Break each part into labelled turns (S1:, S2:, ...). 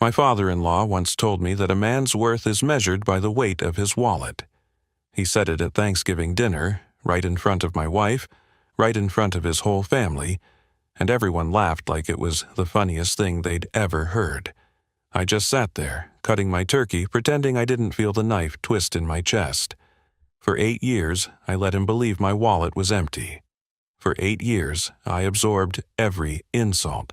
S1: My father-in-law once told me that a man's worth is measured by the weight of his wallet. He said it at Thanksgiving dinner, right in front of my wife, right in front of his whole family, and everyone laughed like it was the funniest thing they'd ever heard. I just sat there, cutting my turkey, pretending I didn't feel the knife twist in my chest. For 8 years, I let him believe my wallet was empty. For 8 years, I absorbed every insult,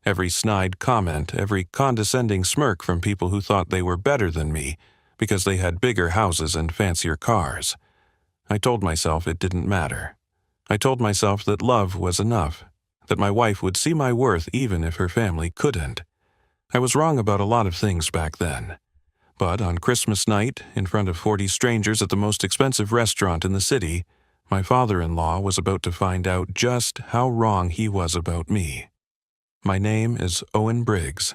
S1: every snide comment, every condescending smirk from people who thought they were better than me because they had bigger houses and fancier cars. I told myself it didn't matter. I told myself that love was enough, that my wife would see my worth even if her family couldn't. I was wrong about a lot of things back then. But on Christmas night, in front of 40 strangers at the most expensive restaurant in the city, my father-in-law was about to find out just how wrong he was about me. My name is Owen Briggs.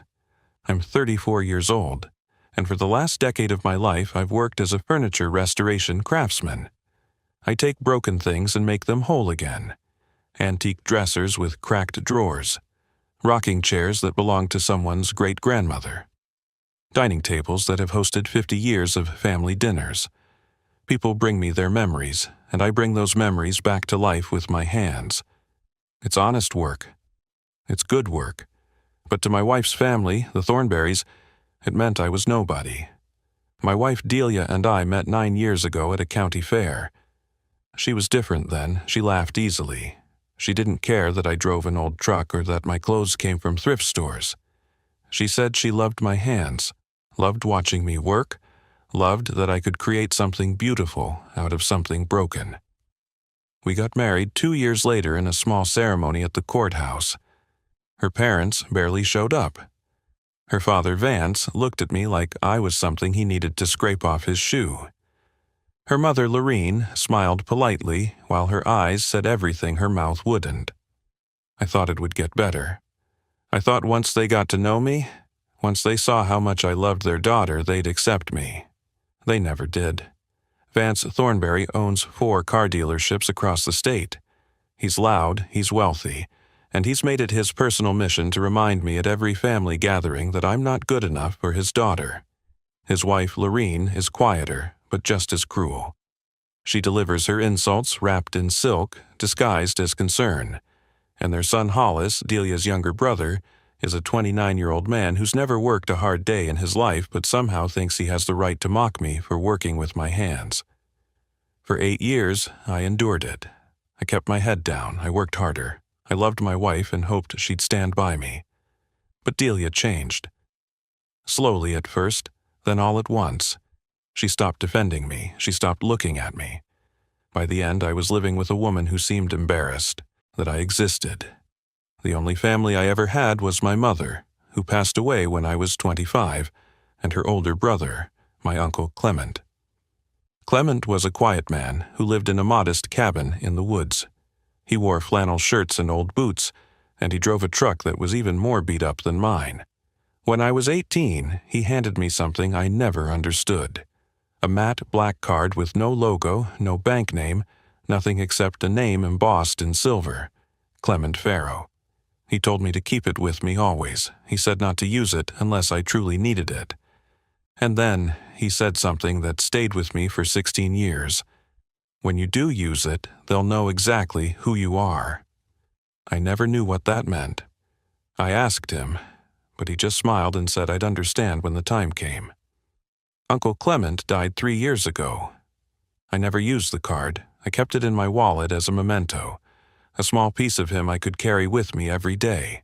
S1: I'm 34 years old, and for the last decade of my life I've worked as a furniture restoration craftsman. I take broken things and make them whole again. Antique dressers with cracked drawers, rocking chairs that belonged to someone's great-grandmother, dining tables that have hosted 50 years of family dinners. People bring me their memories, and I bring those memories back to life with my hands. It's honest work. It's good work. But to my wife's family, the Thornberrys, it meant I was nobody. My wife Delia and I met 9 years ago at a county fair. She was different then. She laughed easily. She didn't care that I drove an old truck or that my clothes came from thrift stores. She said she loved my hands, loved watching me work, loved that I could create something beautiful out of something broken. We got married 2 years later in a small ceremony at the courthouse. Her parents barely showed up. Her father, Vance, looked at me like I was something he needed to scrape off his shoe. Her mother, Lorene, smiled politely while her eyes said everything her mouth wouldn't. I thought it would get better. I thought once they got to know me, once they saw how much I loved their daughter, they'd accept me. They never did. Vance Thornberry owns 4 car dealerships across the state. He's loud, he's wealthy, and he's made it his personal mission to remind me at every family gathering that I'm not good enough for his daughter. His wife, Lorene, is quieter, but just as cruel. She delivers her insults wrapped in silk, disguised as concern. And their son Hollis, Delia's younger brother, is a 29-year-old man who's never worked a hard day in his life but somehow thinks he has the right to mock me for working with my hands. For 8 years, I endured it. I kept my head down, I worked harder. I loved my wife and hoped she'd stand by me. But Delia changed. Slowly at first, then all at once. She stopped defending me. She stopped looking at me. By the end, I was living with a woman who seemed embarrassed that I existed. The only family I ever had was my mother, who passed away when I was 25, and her older brother, my uncle Clement. Clement was a quiet man who lived in a modest cabin in the woods. He wore flannel shirts and old boots, and he drove a truck that was even more beat up than mine. When I was 18, he handed me something I never understood. A matte black card with no logo, no bank name, nothing except a name embossed in silver, Clement Farrow. He told me to keep it with me always. He said not to use it unless I truly needed it. And then he said something that stayed with me for 16 years. When you do use it, they'll know exactly who you are. I never knew what that meant. I asked him, but he just smiled and said I'd understand when the time came. Uncle Clement died 3 years ago. I never used the card. I kept it in my wallet as a memento, a small piece of him I could carry with me every day.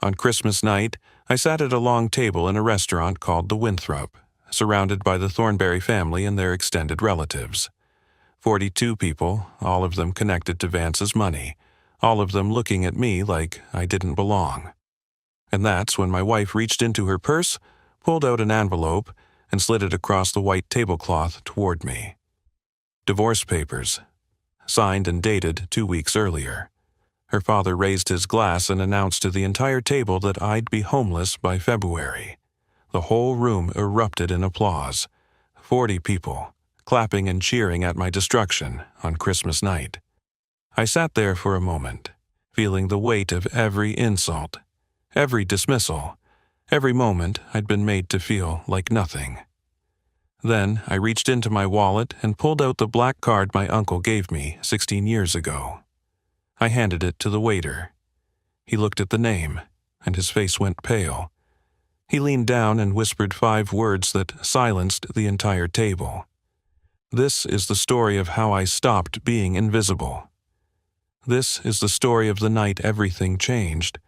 S1: On Christmas night, I sat at a long table in a restaurant called the Winthrop, surrounded by the Thornberry family and their extended relatives. 42 people, all of them connected to Vance's money, all of them looking at me like I didn't belong. And that's when my wife reached into her purse, pulled out an envelope, and slid it across the white tablecloth toward me. Divorce papers, signed and dated 2 weeks earlier. Her father raised his glass and announced to the entire table that I'd be homeless by February. The whole room erupted in applause. 40 people, clapping and cheering at my destruction on Christmas night. I sat there for a moment, feeling the weight of every insult, every dismissal, Every moment I'd been made to feel like nothing. Then I reached into my wallet and pulled out the black card my uncle gave me 16 years ago. I handed it to the waiter. He looked at the name, and his face went pale. He leaned down and whispered 5 words that silenced the entire table. This is the story of how I stopped being invisible. This is the story of the night everything changed.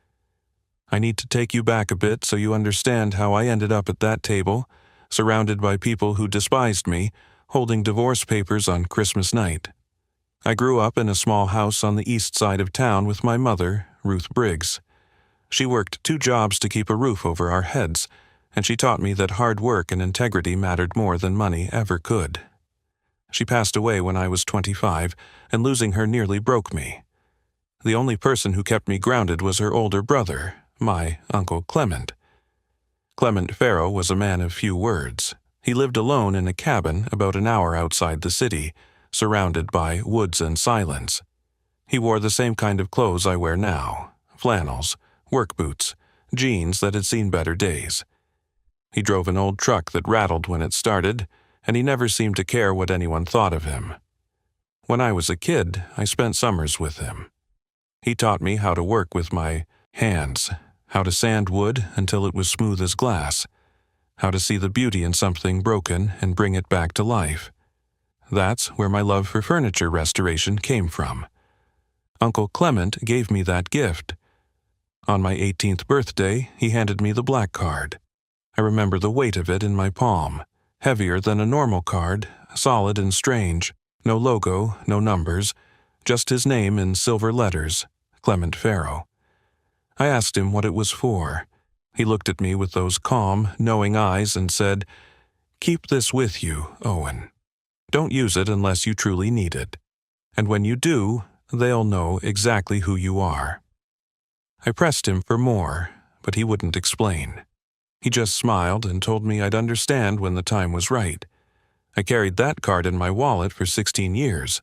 S1: I need to take you back a bit so you understand how I ended up at that table, surrounded by people who despised me, holding divorce papers on Christmas night. I grew up in a small house on the east side of town with my mother, Ruth Briggs. She worked 2 jobs to keep a roof over our heads, and she taught me that hard work and integrity mattered more than money ever could. She passed away when I was 25, and losing her nearly broke me. The only person who kept me grounded was her older brother, my Uncle Clement. Clement Farrow was a man of few words. He lived alone in a cabin about an hour outside the city, surrounded by woods and silence. He wore the same kind of clothes I wear now: flannels, work boots, jeans that had seen better days. He drove an old truck that rattled when it started, and he never seemed to care what anyone thought of him. When I was a kid, I spent summers with him. He taught me how to work with my hands, how to sand wood until it was smooth as glass, how to see the beauty in something broken and bring it back to life. That's where my love for furniture restoration came from. Uncle Clement gave me that gift. On my 18th birthday, he handed me the black card. I remember the weight of it in my palm, heavier than a normal card, solid and strange. No logo, no numbers, just his name in silver letters, Clement Farrow. I asked him what it was for. He looked at me with those calm, knowing eyes and said, "Keep this with you, Owen. Don't use it unless you truly need it. And when you do, they'll know exactly who you are." I pressed him for more, but he wouldn't explain. He just smiled and told me I'd understand when the time was right. I carried that card in my wallet for 16 years.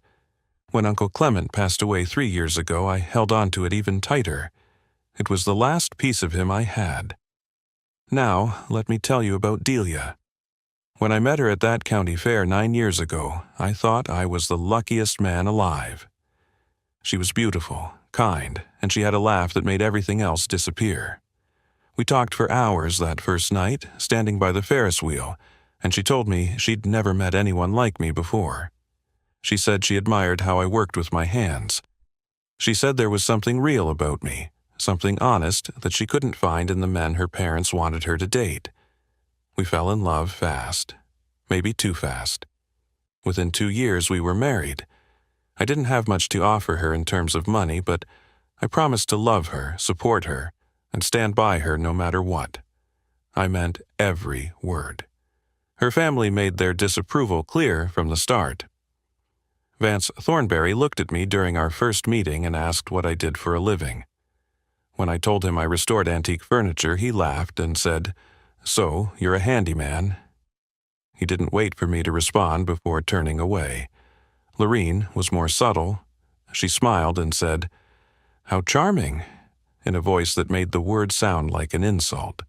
S1: When Uncle Clement passed away 3 years ago, I held on to it even tighter. It was the last piece of him I had. Now, let me tell you about Delia. When I met her at that county fair 9 years ago, I thought I was the luckiest man alive. She was beautiful, kind, and she had a laugh that made everything else disappear. We talked for hours that first night, standing by the Ferris wheel, and she told me she'd never met anyone like me before. She said she admired how I worked with my hands. She said there was something real about me, something honest that she couldn't find in the men her parents wanted her to date. We fell in love fast, maybe too fast. Within 2 years we were married. I didn't have much to offer her in terms of money, but I promised to love her, support her, and stand by her no matter what. I meant every word. Her family made their disapproval clear from the start. Vance Thornberry looked at me during our first meeting and asked what I did for a living. When I told him I restored antique furniture, he laughed and said, "So, you're a handyman?" He didn't wait for me to respond before turning away. Lorene was more subtle. She smiled and said, "How charming," in a voice that made the word sound like an insult.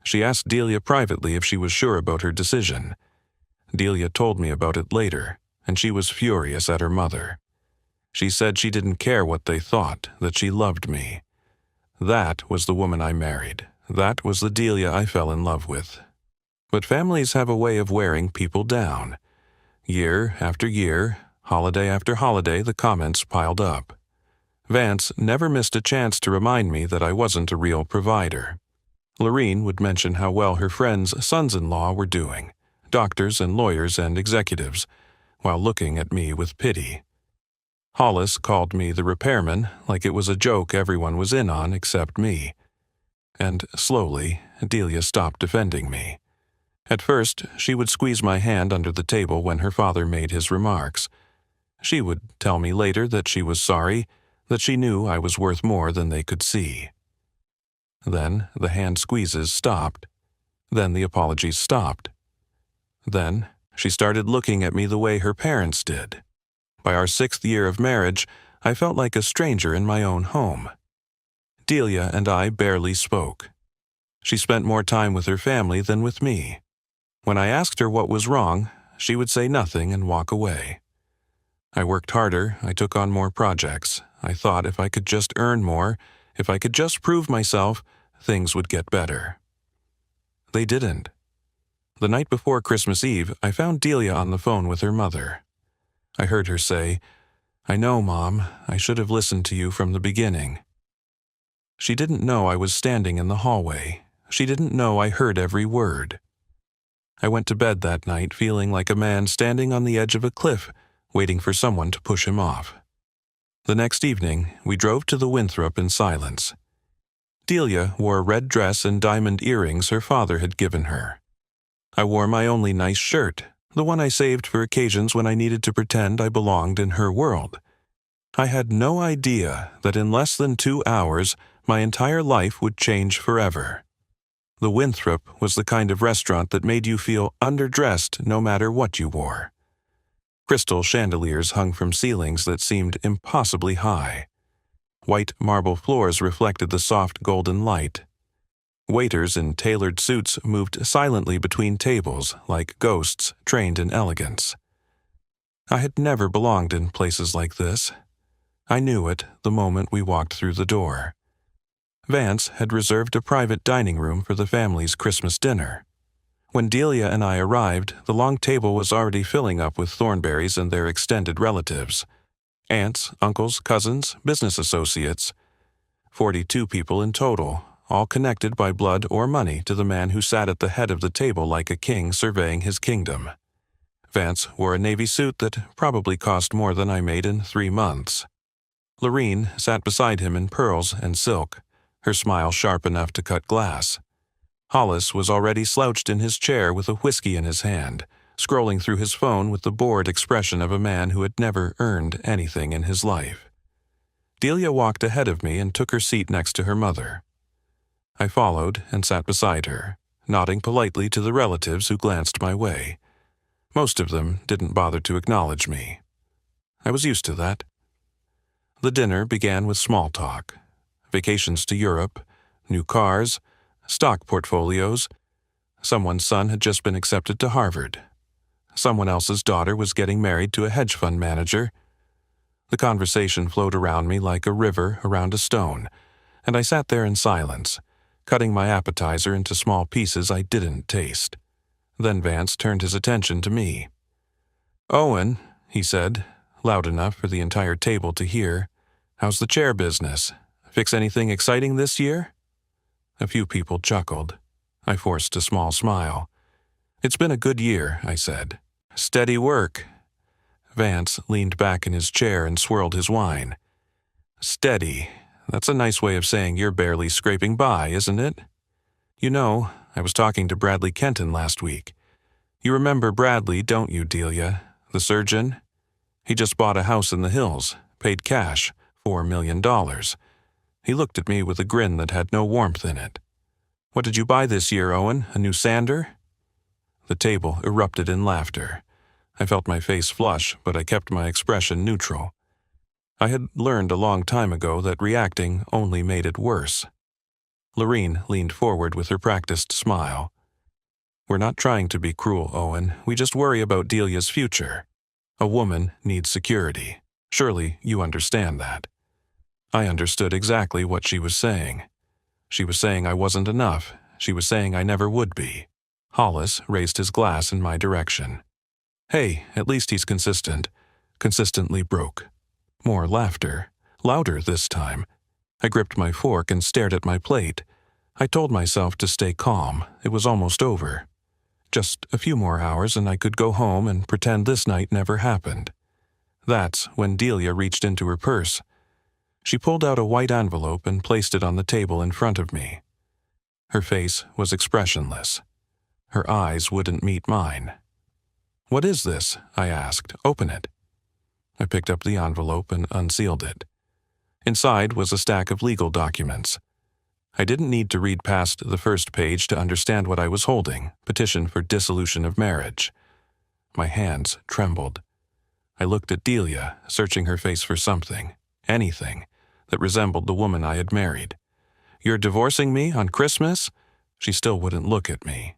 S1: She asked Delia privately if she was sure about her decision. Delia told me about it later, and she was furious at her mother. She said she didn't care what they thought, that she loved me. That was the woman I married. That was the Delia I fell in love with. But families have a way of wearing people down. Year after year, holiday after holiday, the comments piled up. Vance never missed a chance to remind me that I wasn't a real provider. Lorene would mention how well her friends' sons-in-law were doing, doctors and lawyers and executives, while looking at me with pity. Hollis called me the repairman, like it was a joke everyone was in on except me. And slowly, Delia stopped defending me. At first, she would squeeze my hand under the table when her father made his remarks. She would tell me later that she was sorry, that she knew I was worth more than they could see. Then the hand squeezes stopped. Then the apologies stopped. Then she started looking at me the way her parents did. By our 6th year of marriage, I felt like a stranger in my own home. Delia and I barely spoke. She spent more time with her family than with me. When I asked her what was wrong, she would say nothing and walk away. I worked harder, I took on more projects. I thought if I could just earn more, if I could just prove myself, things would get better. They didn't. The night before Christmas Eve, I found Delia on the phone with her mother. I heard her say, "I know, Mom, I should have listened to you from the beginning." She didn't know I was standing in the hallway. She didn't know I heard every word. I went to bed that night feeling like a man standing on the edge of a cliff, waiting for someone to push him off. The next evening, we drove to the Winthrop in silence. Delia wore a red dress and diamond earrings her father had given her. I wore my only nice shirt, the one I saved for occasions when I needed to pretend I belonged in her world. I had no idea that in less than 2 hours, my entire life would change forever. The Winthrop was the kind of restaurant that made you feel underdressed no matter what you wore. Crystal chandeliers hung from ceilings that seemed impossibly high. White marble floors reflected the soft golden light. Waiters in tailored suits moved silently between tables like ghosts trained in elegance. I had never belonged in places like this. I knew it the moment we walked through the door. Vance had reserved a private dining room for the family's Christmas dinner. When Delia and I arrived, the long table was already filling up with Thornberrys and their extended relatives. Aunts, uncles, cousins, business associates. 42 people in total, all connected by blood or money to the man who sat at the head of the table like a king surveying his kingdom. Vance wore a navy suit that probably cost more than I made in 3 months. Lorene sat beside him in pearls and silk, her smile sharp enough to cut glass. Hollis was already slouched in his chair with a whiskey in his hand, scrolling through his phone with the bored expression of a man who had never earned anything in his life. Delia walked ahead of me and took her seat next to her mother. I followed and sat beside her, nodding politely to the relatives who glanced my way. Most of them didn't bother to acknowledge me. I was used to that. The dinner began with small talk. Vacations to Europe, new cars, stock portfolios. Someone's son had just been accepted to Harvard. Someone else's daughter was getting married to a hedge fund manager. The conversation flowed around me like a river around a stone, and I sat there in silence, cutting my appetizer into small pieces I didn't taste. Then Vance turned his attention to me. "Owen," he said, loud enough for the entire table to hear, "how's the chair business? Fix anything exciting this year?" A few people chuckled. I forced a small smile. "It's been a good year," I said. "Steady work." Vance leaned back in his chair and swirled his wine. "Steady. That's a nice way of saying you're barely scraping by, isn't it? You know, I was talking to Bradley Kenton last week. You remember Bradley, don't you, Delia? The surgeon? He just bought a house in the hills, paid cash, $4 million. He looked at me with a grin that had no warmth in it. "What did you buy this year, Owen? A new sander?" The table erupted in laughter. I felt my face flush, but I kept my expression neutral. I had learned a long time ago that reacting only made it worse. Lorene leaned forward with her practiced smile. "We're not trying to be cruel, Owen. We just worry about Delia's future. A woman needs security. Surely you understand that." I understood exactly what she was saying. She was saying I wasn't enough. She was saying I never would be. Hollis raised his glass in my direction. "Hey, at least he's consistent." Consistently broke. More laughter. Louder this time. I gripped my fork and stared at my plate. I told myself to stay calm. It was almost over. Just a few more hours and I could go home and pretend this night never happened. That's when Delia reached into her purse. She pulled out a white envelope and placed it on the table in front of me. Her face was expressionless. Her eyes wouldn't meet mine. "What is this?" I asked. "Open it." I picked up the envelope and unsealed it. Inside was a stack of legal documents. I didn't need to read past the first page to understand what I was holding: petition for dissolution of marriage. My hands trembled. I looked at Delia, searching her face for something, anything, that resembled the woman I had married. "You're divorcing me on Christmas?" She still wouldn't look at me.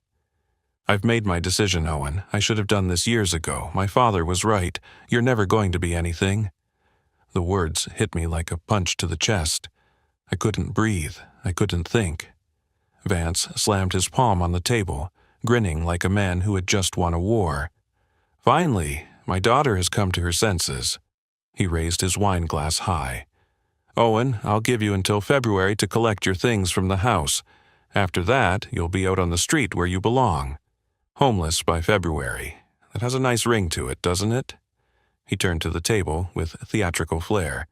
S1: I've made my decision, Owen. I should have done this years ago. My father was right. You're never going to be anything. The words hit me like a punch to the chest. I couldn't breathe. I couldn't think. Vance slammed his palm on the table, grinning like a man who had just won a war. Finally, my daughter has come to her senses. He raised his wine glass high. Owen, I'll give you until February to collect your things from the house. After that, you'll be out on the street where you belong. Homeless by February. That has a nice ring to it, doesn't it? He turned to the table with theatrical flair.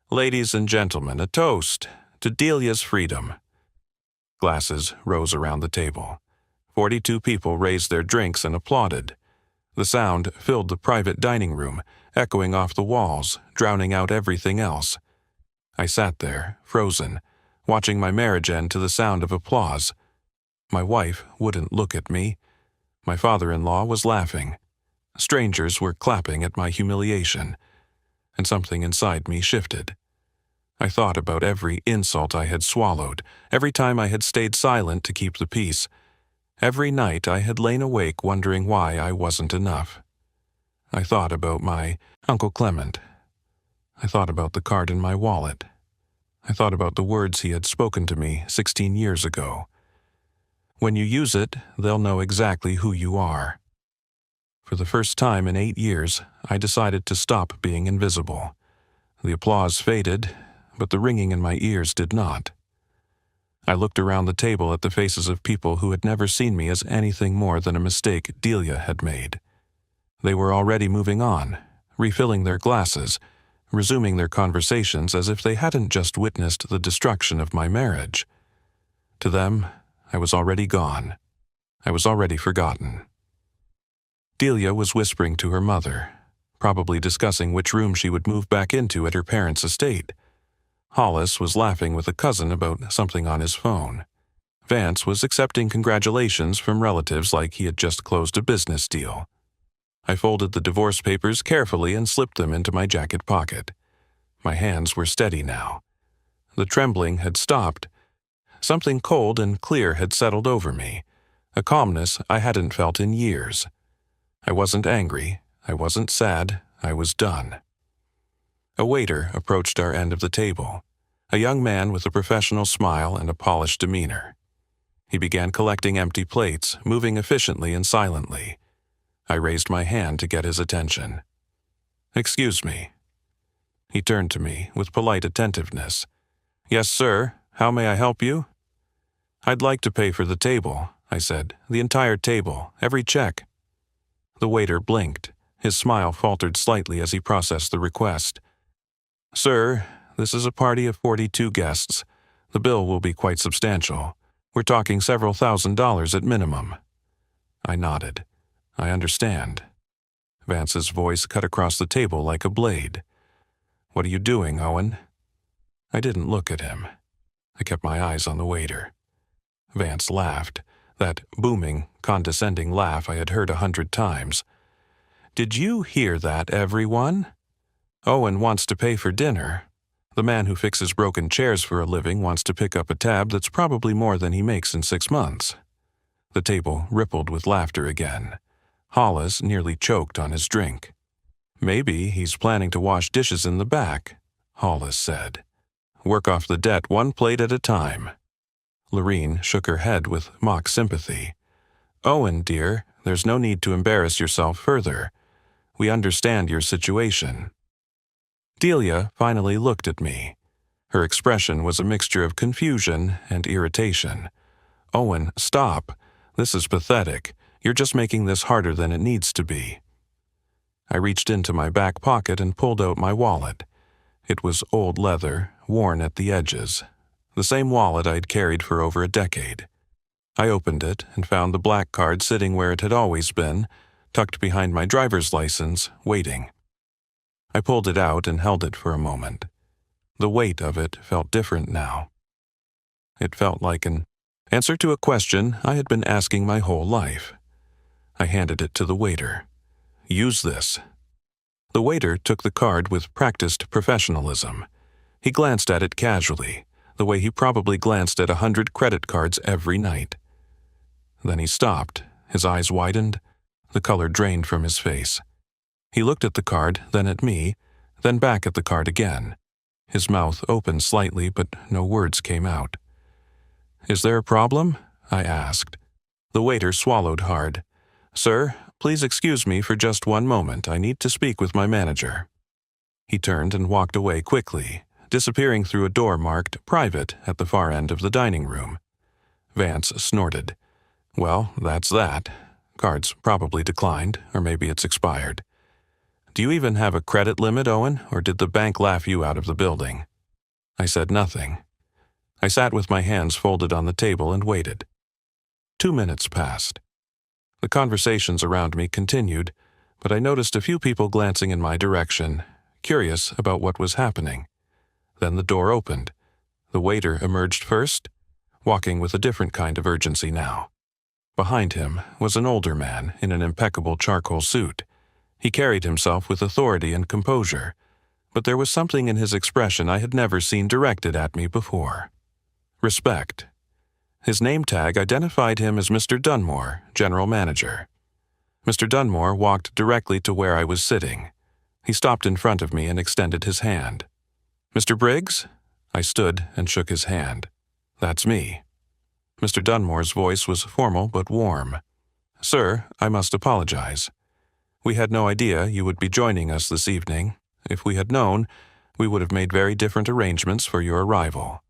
S1: Ladies and gentlemen, a toast to Delia's freedom. Glasses rose around the table. 42 people raised their drinks and applauded. The sound filled the private dining room, echoing off the walls, drowning out everything else. I sat there, frozen, watching my marriage end to the sound of applause. My wife wouldn't look at me. My father-in-law was laughing. Strangers were clapping at my humiliation, and something inside me shifted. I thought about every insult I had swallowed, every time I had stayed silent to keep the peace. Every night I had lain awake wondering why I wasn't enough. I thought about my Uncle Clement. I thought about the card in my wallet. I thought about the words he had spoken to me 16 years ago. When you use it, they'll know exactly who you are. For the first time in 8 years, I decided to stop being invisible. The applause faded, but the ringing in my ears did not. I looked around the table at the faces of people who had never seen me as anything more than a mistake Delia had made. They were already moving on, refilling their glasses, resuming their conversations as if they hadn't just witnessed the destruction of my marriage. To them, I was already gone. I was already forgotten. Delia was whispering to her mother, probably discussing which room she would move back into at her parents' estate. Hollis was laughing with a cousin about something on his phone. Vance was accepting congratulations from relatives like he had just closed a business deal. I folded the divorce papers carefully and slipped them into my jacket pocket. My hands were steady now. The trembling had stopped. Something cold and clear had settled over me, a calmness I hadn't felt in years. I wasn't angry. I wasn't sad. I was done. A waiter approached our end of the table, a young man with a professional smile and a polished demeanor. He began collecting empty plates, moving efficiently and silently. I raised my hand to get his attention. "Excuse me." He turned to me with polite attentiveness. "Yes, sir. How may I help you?" "I'd like to pay for the table," I said. "The entire table, every check." The waiter blinked. His smile faltered slightly as he processed the request. "Sir, this is a party of 42 guests. The bill will be quite substantial. We're talking several $1,000s at minimum." I nodded. "I understand." Vance's voice cut across the table like a blade. "What are you doing, Owen?" I didn't look at him. I kept my eyes on the waiter. Vance laughed, that booming, condescending laugh I had heard 100 times. "Did you hear that, everyone? Owen wants to pay for dinner. The man who fixes broken chairs for a living wants to pick up a tab that's probably more than he makes in 6 months." The table rippled with laughter again. Hollis nearly choked on his drink. "Maybe he's planning to wash dishes in the back," Hollis said. "Work off the debt one plate at a time." Lorene shook her head with mock sympathy. "Owen, dear, there's no need to embarrass yourself further. We understand your situation." Delia finally looked at me. Her expression was a mixture of confusion and irritation. "Owen, stop. This is pathetic. You're just making this harder than it needs to be." I reached into my back pocket and pulled out my wallet. It was old leather, worn at the edges. The same wallet I'd carried for over a decade. I opened it and found the black card sitting where it had always been, tucked behind my driver's license, waiting. I pulled it out and held it for a moment. The weight of it felt different now. It felt like an answer to a question I had been asking my whole life. I handed it to the waiter. "Use this." The waiter took the card with practiced professionalism. He glanced at it casually, the way he probably glanced at 100 credit cards every night. Then he stopped, his eyes widened, the color drained from his face. He looked at the card, then at me, then back at the card again. His mouth opened slightly, but no words came out. "Is there a problem?" I asked. The waiter swallowed hard. "Sir, please excuse me for just one moment. I need to speak with my manager." He turned and walked away quickly, disappearing through a door marked "Private" at the far end of the dining room. Vance snorted. "Well, that's that. Card's probably declined, or maybe it's expired. Do you even have a credit limit, Owen, or did the bank laugh you out of the building?" I said nothing. I sat with my hands folded on the table and waited. 2 minutes passed. The conversations around me continued, but I noticed a few people glancing in my direction, curious about what was happening. Then the door opened. The waiter emerged first, walking with a different kind of urgency now. Behind him was an older man in an impeccable charcoal suit. He carried himself with authority and composure, but there was something in his expression I had never seen directed at me before. Respect. His name tag identified him as Mr. Dunmore, general manager. Mr. Dunmore walked directly to where I was sitting. He stopped in front of me and extended his hand. "Mr. Briggs?" I stood and shook his hand. "That's me." Mr. Dunmore's voice was formal but warm. "Sir, I must apologize. We had no idea you would be joining us this evening. If we had known, we would have made very different arrangements for your arrival."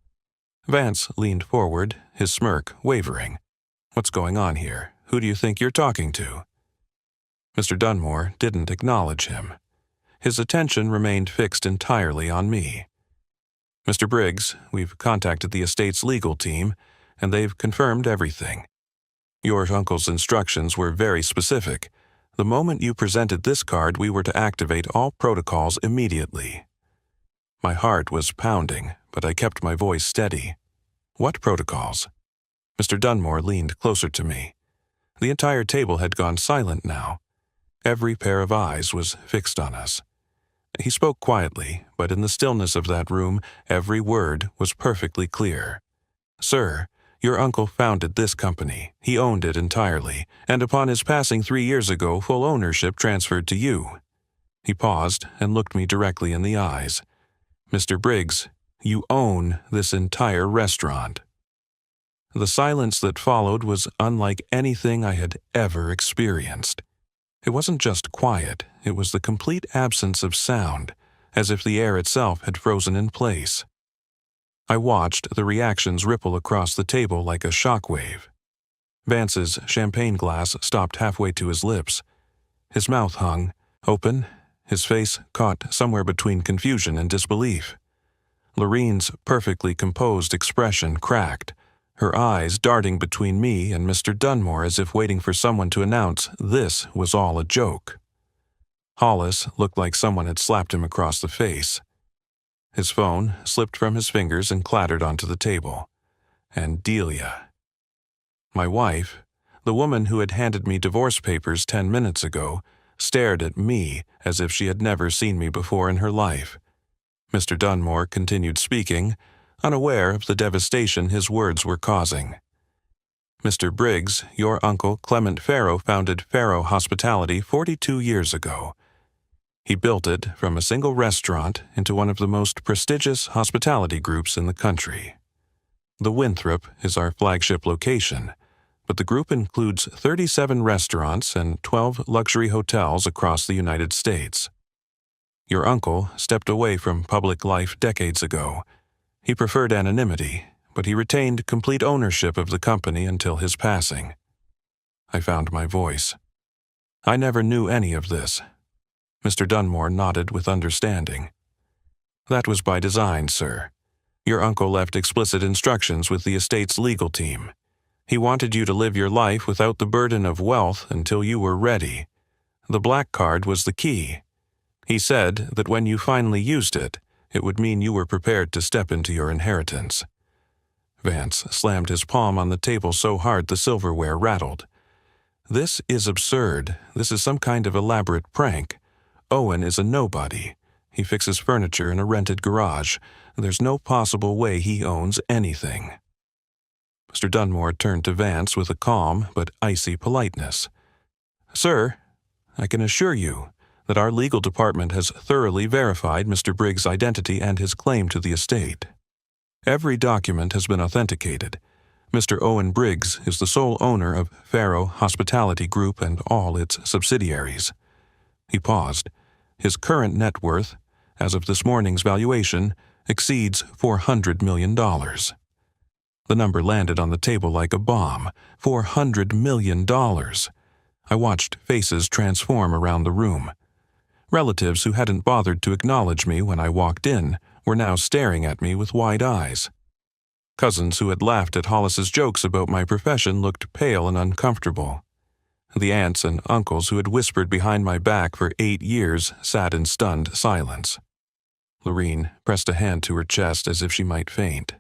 S1: Vance leaned forward, his smirk wavering. "What's going on here? Who do you think you're talking to?" Mr. Dunmore didn't acknowledge him. His attention remained fixed entirely on me. "Mr. Briggs, we've contacted the estate's legal team, and they've confirmed everything. Your uncle's instructions were very specific. The moment you presented this card, we were to activate all protocols immediately." My heart was pounding, but I kept my voice steady. "What protocols?" Mr. Dunmore leaned closer to me. The entire table had gone silent now. Every pair of eyes was fixed on us. He spoke quietly, but in the stillness of that room, every word was perfectly clear. "Sir, your uncle founded this company. He owned it entirely, and upon his passing 3 years ago, full ownership transferred to you." He paused and looked me directly in the eyes. "Mr. Briggs, you own this entire restaurant." The silence that followed was unlike anything I had ever experienced. It wasn't just quiet, it was the complete absence of sound, as if the air itself had frozen in place. I watched the reactions ripple across the table like a shockwave. Vance's champagne glass stopped halfway to his lips. His mouth hung open, his face caught somewhere between confusion and disbelief. Lorene's perfectly composed expression cracked, her eyes darting between me and Mr. Dunmore as if waiting for someone to announce this was all a joke. Hollis looked like someone had slapped him across the face. His phone slipped from his fingers and clattered onto the table. And Delia. My wife, the woman who had handed me divorce papers 10 minutes ago, stared at me as if she had never seen me before in her life. Mr. Dunmore continued speaking, unaware of the devastation his words were causing. "Mr. Briggs, your uncle Clement Farrow founded Farrow Hospitality 42 years ago. He built it from a single restaurant into one of the most prestigious hospitality groups in the country. The Winthrop is our flagship location, but the group includes 37 restaurants and 12 luxury hotels across the United States. Your uncle stepped away from public life decades ago. He preferred anonymity, but he retained complete ownership of the company until his passing." I found my voice. "I never knew any of this." Mr. Dunmore nodded with understanding. "That was by design, sir. Your uncle left explicit instructions with the estate's legal team. He wanted you to live your life without the burden of wealth until you were ready. The black card was the key. He said that when you finally used it, it would mean you were prepared to step into your inheritance." Vance slammed his palm on the table so hard the silverware rattled. "This is absurd. This is some kind of elaborate prank. Owen is a nobody. He fixes furniture in a rented garage. There's no possible way he owns anything." Mr. Dunmore turned to Vance with a calm but icy politeness. "Sir, I can assure you that our legal department has thoroughly verified Mr. Briggs' identity and his claim to the estate. Every document has been authenticated. Mr. Owen Briggs is the sole owner of Faro Hospitality Group and all its subsidiaries." He paused. "His current net worth, as of this morning's valuation, exceeds $400 million. The number landed on the table like a bomb. $400 million. I watched faces transform around the room. Relatives who hadn't bothered to acknowledge me when I walked in were now staring at me with wide eyes. Cousins who had laughed at Hollis's jokes about my profession looked pale and uncomfortable. The aunts and uncles who had whispered behind my back for 8 years sat in stunned silence. Lorene pressed a hand to her chest as if she might faint.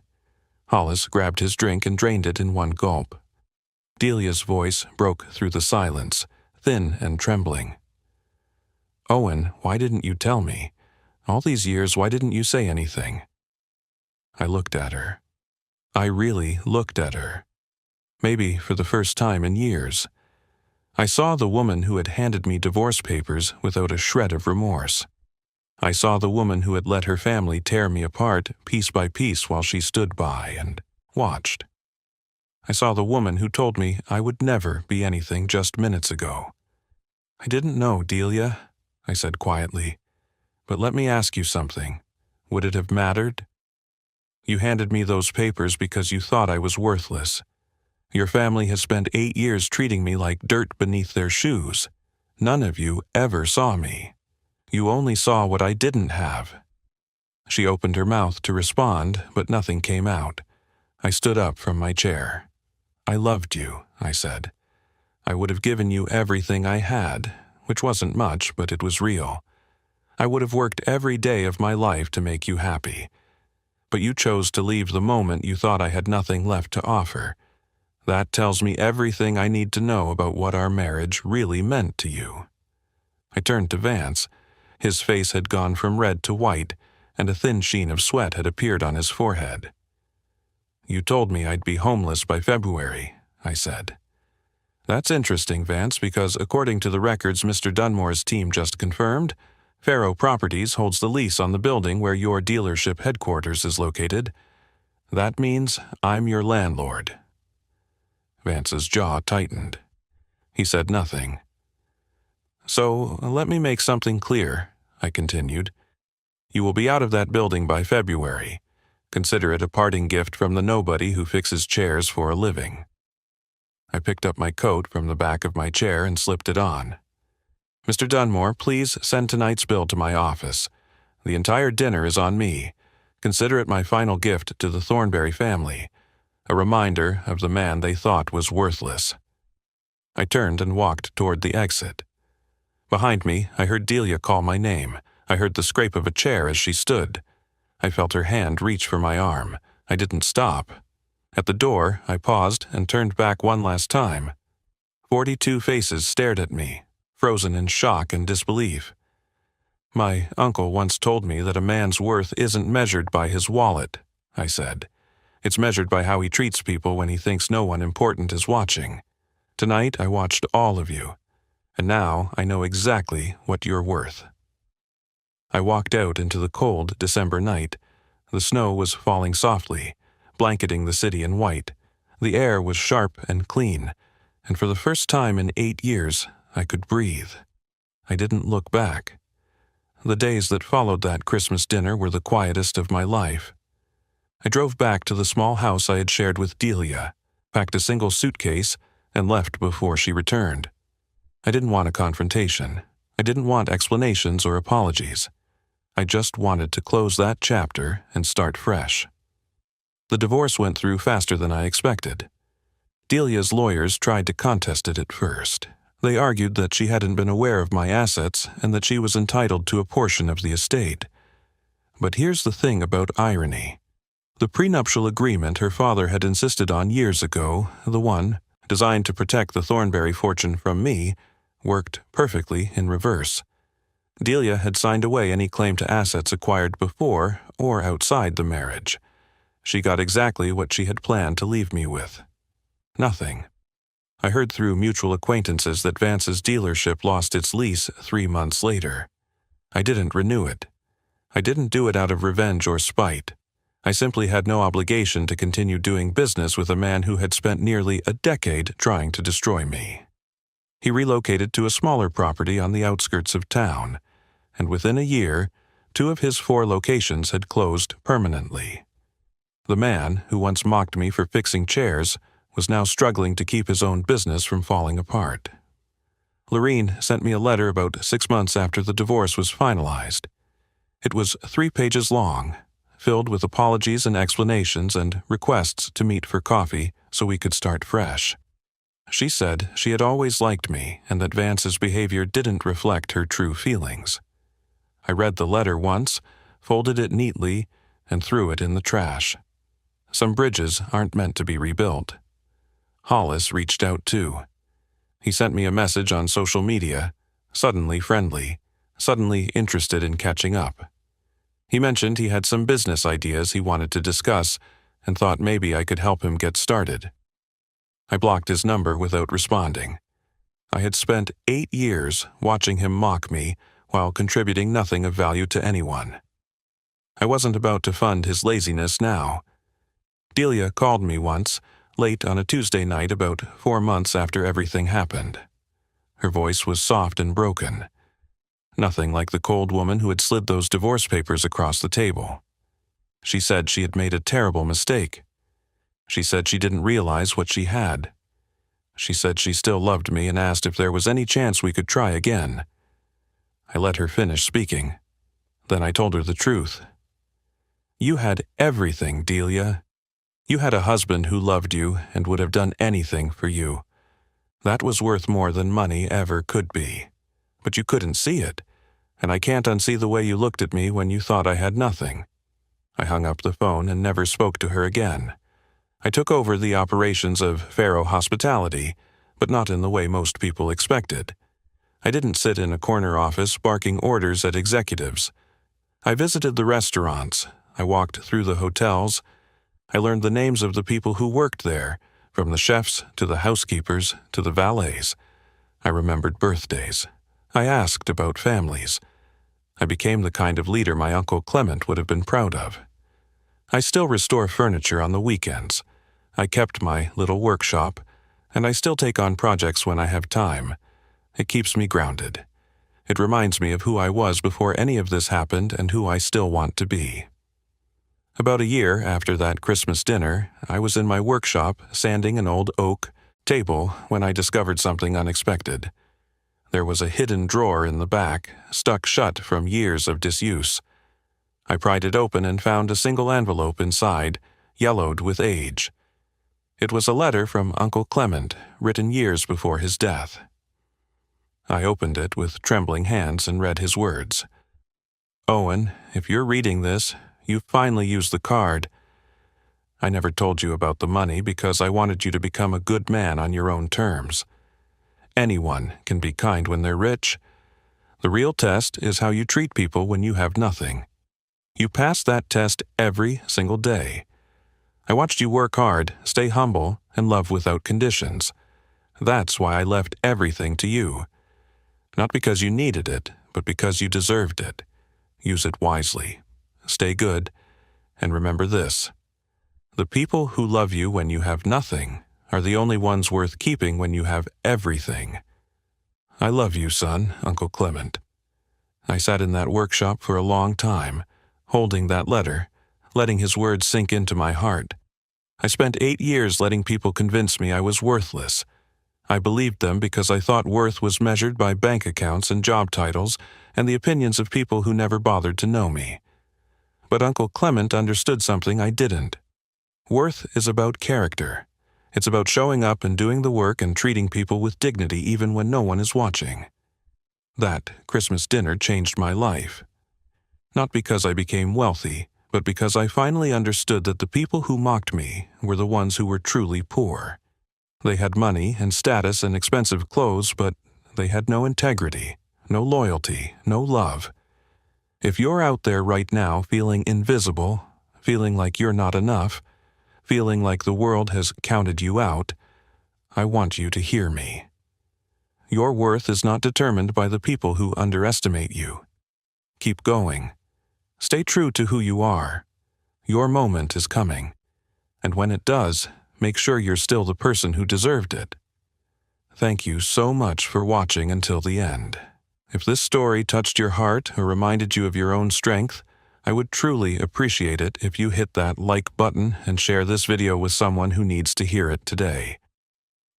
S1: Hollis grabbed his drink and drained it in one gulp. Delia's voice broke through the silence, thin and trembling. "Owen, why didn't you tell me? All these years, why didn't you say anything?" I looked at her. I really looked at her. Maybe for the first time in years. I saw the woman who had handed me divorce papers without a shred of remorse. I saw the woman who had let her family tear me apart piece by piece while she stood by and watched. I saw the woman who told me I would never be anything just minutes ago. "I didn't know, Delia," I said quietly. "But let me ask you something. Would it have mattered? You handed me those papers because you thought I was worthless. Your family has spent 8 years treating me like dirt beneath their shoes. None of you ever saw me. You only saw what I didn't have." She opened her mouth to respond, but nothing came out. I stood up from my chair. "I loved you," I said. "I would have given you everything I had, which wasn't much, but it was real. I would have worked every day of my life to make you happy. But you chose to leave the moment you thought I had nothing left to offer. That tells me everything I need to know about what our marriage really meant to you." I turned to Vance. His face had gone from red to white, and a thin sheen of sweat had appeared on his forehead. "You told me I'd be homeless by February," I said. "That's interesting, Vance, because according to the records Mr. Dunmore's team just confirmed, Faro Properties holds the lease on the building where your dealership headquarters is located. That means I'm your landlord." Vance's jaw tightened. He said nothing. "So let me make something clear," I continued. "You will be out of that building by February. Consider it a parting gift from the nobody who fixes chairs for a living." I picked up my coat from the back of my chair and slipped it on. "Mr. Dunmore, please send tonight's bill to my office. The entire dinner is on me. Consider it my final gift to the Thornberry family, a reminder of the man they thought was worthless." I turned and walked toward the exit. Behind me, I heard Delia call my name. I heard the scrape of a chair as she stood. I felt her hand reach for my arm. I didn't stop. At the door, I paused and turned back one last time. 42 faces stared at me, frozen in shock and disbelief. "My uncle once told me that a man's worth isn't measured by his wallet," I said. "It's measured by how he treats people when he thinks no one important is watching. Tonight, I watched all of you. And now I know exactly what you're worth." I walked out into the cold December night. The snow was falling softly, blanketing the city in white. The air was sharp and clean, and for the first time in 8 years, I could breathe. I didn't look back. The days that followed that Christmas dinner were the quietest of my life. I drove back to the small house I had shared with Delia, packed a single suitcase, and left before she returned. I didn't want a confrontation. I didn't want explanations or apologies. I just wanted to close that chapter and start fresh. The divorce went through faster than I expected. Delia's lawyers tried to contest it at first. They argued that she hadn't been aware of my assets and that she was entitled to a portion of the estate. But here's the thing about irony. The prenuptial agreement her father had insisted on years ago, the one designed to protect the Thornberry fortune from me, worked perfectly in reverse. Delia had signed away any claim to assets acquired before or outside the marriage. She got exactly what she had planned to leave me with. Nothing. I heard through mutual acquaintances that Vance's dealership lost its lease 3 months later. I didn't renew it. I didn't do it out of revenge or spite. I simply had no obligation to continue doing business with a man who had spent nearly a decade trying to destroy me. He relocated to a smaller property on the outskirts of town, and within a year, 2 of his 4 locations had closed permanently. The man, who once mocked me for fixing chairs, was now struggling to keep his own business from falling apart. Lorene sent me a letter about 6 months after the divorce was finalized. It was 3 pages long, filled with apologies and explanations and requests to meet for coffee so we could start fresh. She said she had always liked me and that Vance's behavior didn't reflect her true feelings. I read the letter once, folded it neatly, and threw it in the trash. Some bridges aren't meant to be rebuilt. Hollis reached out too. He sent me a message on social media, suddenly friendly, suddenly interested in catching up. He mentioned he had some business ideas he wanted to discuss and thought maybe I could help him get started. I blocked his number without responding. I had spent 8 years watching him mock me while contributing nothing of value to anyone. I wasn't about to fund his laziness now. Delia called me once, late on a Tuesday night about 4 months after everything happened. Her voice was soft and broken. Nothing like the cold woman who had slid those divorce papers across the table. She said she had made a terrible mistake. She said she didn't realize what she had. She said she still loved me and asked if there was any chance we could try again. I let her finish speaking. Then I told her the truth. You had everything, Delia. You had a husband who loved you and would have done anything for you. That was worth more than money ever could be. But you couldn't see it, and I can't unsee the way you looked at me when you thought I had nothing. I hung up the phone and never spoke to her again. I took over the operations of Faro Hospitality, but not in the way most people expected. I didn't sit in a corner office barking orders at executives. I visited the restaurants. I walked through the hotels. I learned the names of the people who worked there, from the chefs to the housekeepers to the valets. I remembered birthdays. I asked about families. I became the kind of leader my Uncle Clement would have been proud of. I still restore furniture on the weekends. I kept my little workshop, and I still take on projects when I have time. It keeps me grounded. It reminds me of who I was before any of this happened and who I still want to be. About a year after that Christmas dinner, I was in my workshop sanding an old oak table when I discovered something unexpected. There was a hidden drawer in the back, stuck shut from years of disuse. I pried it open and found a single envelope inside, yellowed with age. It was a letter from Uncle Clement, written years before his death. I opened it with trembling hands and read his words. Owen, if you're reading this, you've finally used the card. I never told you about the money because I wanted you to become a good man on your own terms. Anyone can be kind when they're rich. The real test is how you treat people when you have nothing. You pass that test every single day. I watched you work hard, stay humble, and love without conditions. That's why I left everything to you. Not because you needed it, but because you deserved it. Use it wisely. Stay good, and remember this. The people who love you when you have nothing are the only ones worth keeping when you have everything. I love you, son, Uncle Clement. I sat in that workshop for a long time, holding that letter, letting his words sink into my heart. I spent 8 years letting people convince me I was worthless. I believed them because I thought worth was measured by bank accounts and job titles and the opinions of people who never bothered to know me. But Uncle Clement understood something I didn't. Worth is about character. It's about showing up and doing the work and treating people with dignity even when no one is watching. That Christmas dinner changed my life. Not because I became wealthy, but because I finally understood that the people who mocked me were the ones who were truly poor. They had money and status and expensive clothes, but they had no integrity, no loyalty, no love. If you're out there right now feeling invisible, feeling like you're not enough, feeling like the world has counted you out, I want you to hear me. Your worth is not determined by the people who underestimate you. Keep going. Stay true to who you are. Your moment is coming. And when it does, make sure you're still the person who deserved it. Thank you so much for watching until the end. If this story touched your heart or reminded you of your own strength, I would truly appreciate it if you hit that like button and share this video with someone who needs to hear it today.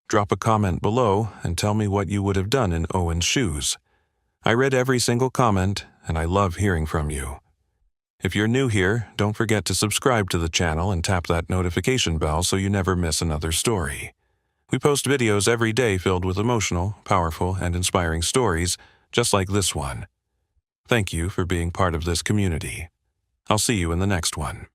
S1: Drop a comment below and tell me what you would have done in Owen's shoes. I read every single comment, and I love hearing from you. If you're new here, don't forget to subscribe to the channel and tap that notification bell so you never miss another story. We post videos every day filled with emotional, powerful, and inspiring stories, just like this one. Thank you for being part of this community. I'll see you in the next one.